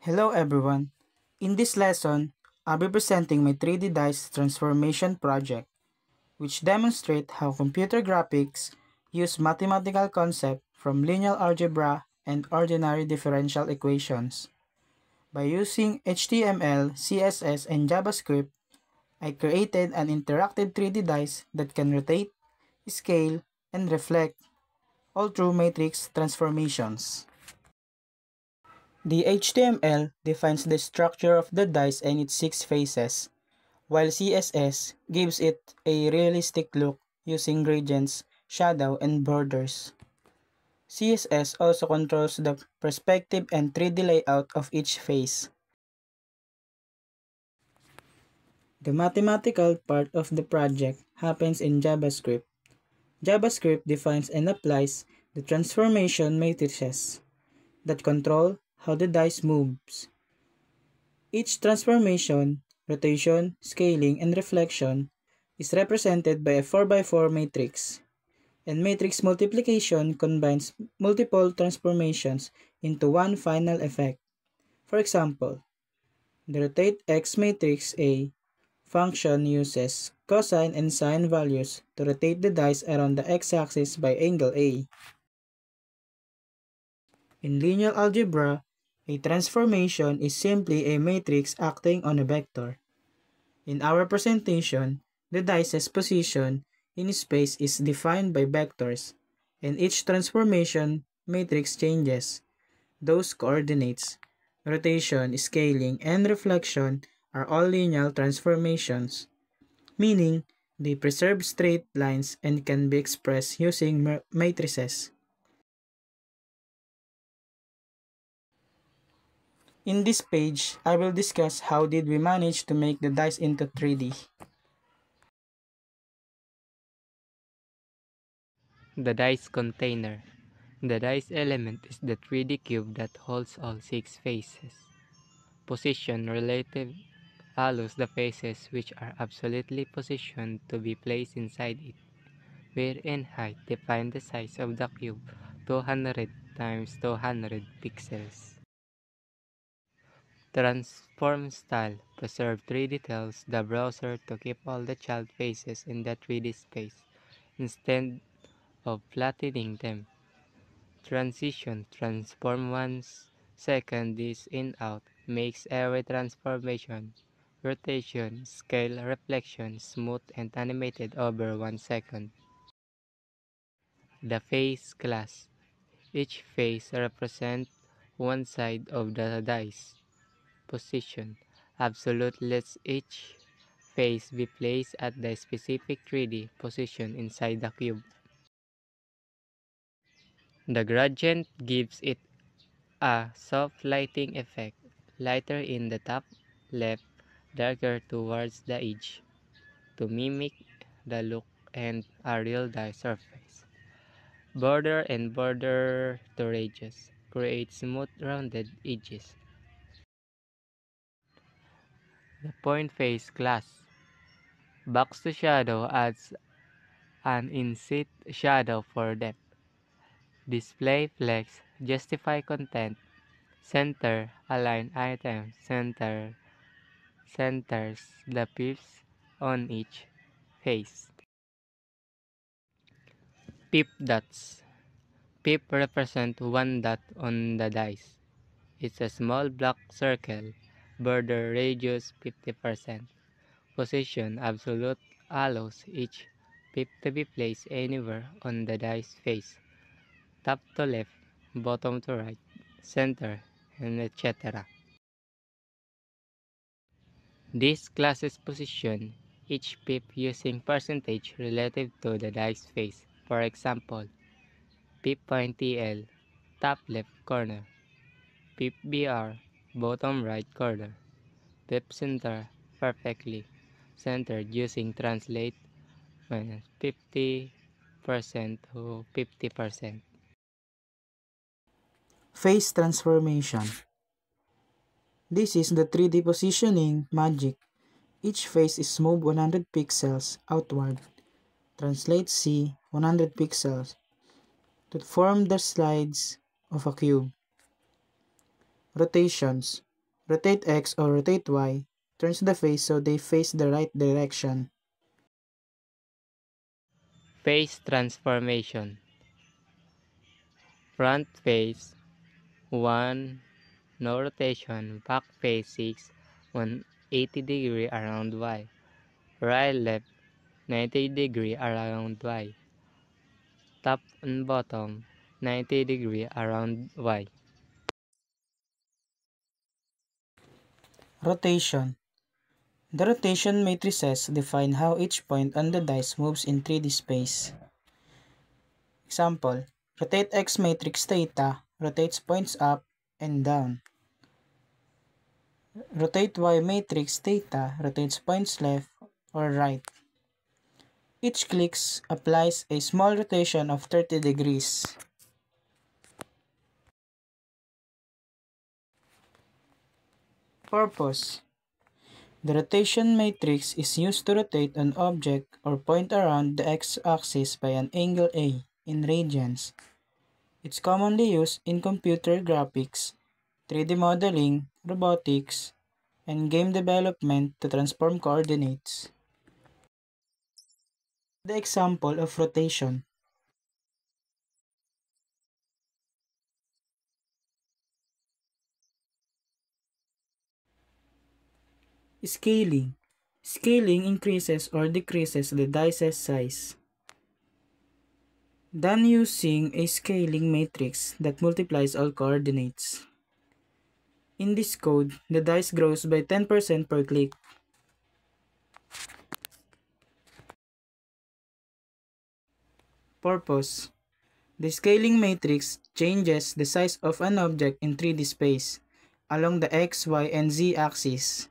Hello everyone. In this lesson, I'll be presenting my 3D dice transformation project, which demonstrate how computer graphics use mathematical concepts from linear algebra and ordinary differential equations. By using HTML, CSS, and JavaScript, I created an interactive 3D dice that can rotate, scale, and reflect all through matrix transformations. The HTML defines the structure of the dice and its 6 faces, while CSS gives it a realistic look using gradients, shadow, and borders. CSS also controls the perspective and 3D layout of each face. The mathematical part of the project happens in JavaScript. JavaScript defines and applies the transformation matrices that control how the dice moves. Each transformation, rotation, scaling, and reflection is represented by a 4x4 matrix, and matrix multiplication combines multiple transformations into one final effect. For example, the rotate X matrix A function uses cosine and sine values to rotate the dice around the x-axis by angle A. In linear algebra, a transformation is simply a matrix acting on a vector. In our presentation, the dice's position in space is defined by vectors, and each transformation matrix changes. Those coordinates, rotation, scaling, and reflection are all linear transformations, meaning they preserve straight lines and can be expressed using matrices. In this page, I will discuss how did we manage to make the dice into 3D. The dice container. The dice element is the 3D cube that holds all 6 faces. Position relative follows the faces which are absolutely positioned to be placed inside it, wherein height defines the size of the cube 200 times 200 pixels. Transform style. Preserve 3D tells the browser to keep all the child faces in the 3D space instead of flattening them. Transition. Transform 1 second this in out. Makes every transformation, rotation, scale, reflection smooth and animated over 1 second. The face class. Each face represents one side of the dice. Position. Absolute lets each face be placed at the specific 3D position inside the cube. The gradient gives it a soft lighting effect, lighter in the top left, darker towards the edge, to mimic the look and a real dice surface. Border and border to radius create smooth rounded edges. The point face class. Box to shadow adds an inset shadow for depth. Display flex, justify content, center, align items, centers the pips on each face. Pip dots. Pip represent one dot on the dice. It's a small black circle. Border radius 50%. Position absolute allows each pip to be placed anywhere on the dice face. Top to left, bottom to right, center, and etc. This classes position each pip using percentage relative to the dice face. For example, pip point TL, top left corner, pip BR, bottom right corner, pip center, perfectly centered using translate minus 50% to 50%. Face transformation. This is the 3D positioning magic. Each face is moved 100 pixels outward. Translate C 100 pixels to form the slides of a cube. Rotations. rotate X or rotate Y turns the face so they face the right direction. Face transformation. Front face 1, no rotation. Back face 6, 180 degree around Y. Right left 90 degree around Y. Top and bottom 90 degree around Y. Rotation. The rotation matrices define how each point on the dice moves in 3D space. Example, rotate X matrix theta rotates points up and down. Rotate Y matrix theta rotates points left or right. Each click applies a small rotation of 30 degrees. Purpose. The rotation matrix is used to rotate an object or point around the x-axis by an angle A in radians. It's commonly used in computer graphics, 3D modeling, robotics, and game development to transform coordinates. The example of rotation. Scaling. Scaling increases or decreases the dice's size. Done using a scaling matrix that multiplies all coordinates. In this code, the dice grows by 10% per click. Purpose. The scaling matrix changes the size of an object in 3D space along the X, Y, and Z axis.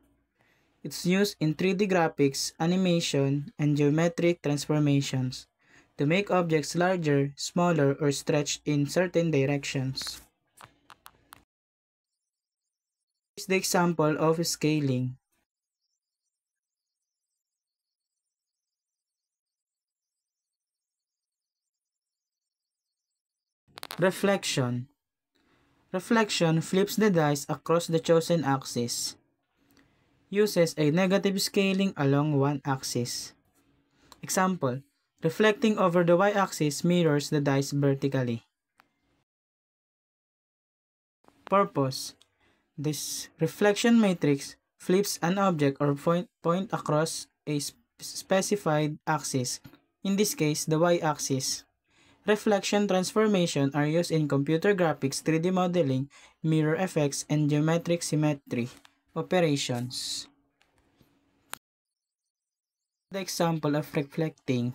It's used in 3D graphics, animation, and geometric transformations to make objects larger, smaller, or stretched in certain directions. Here's the example of scaling. Reflection. Reflection flips the dice across the chosen axis. Uses a negative scaling along one axis. Example, reflecting over the y-axis mirrors the dice vertically. Purpose. This reflection matrix flips an object or point across a specified axis, in this case the y-axis. Reflection transformation are used in computer graphics, 3D modeling, mirror effects, and geometric symmetry operations. The example of reflecting.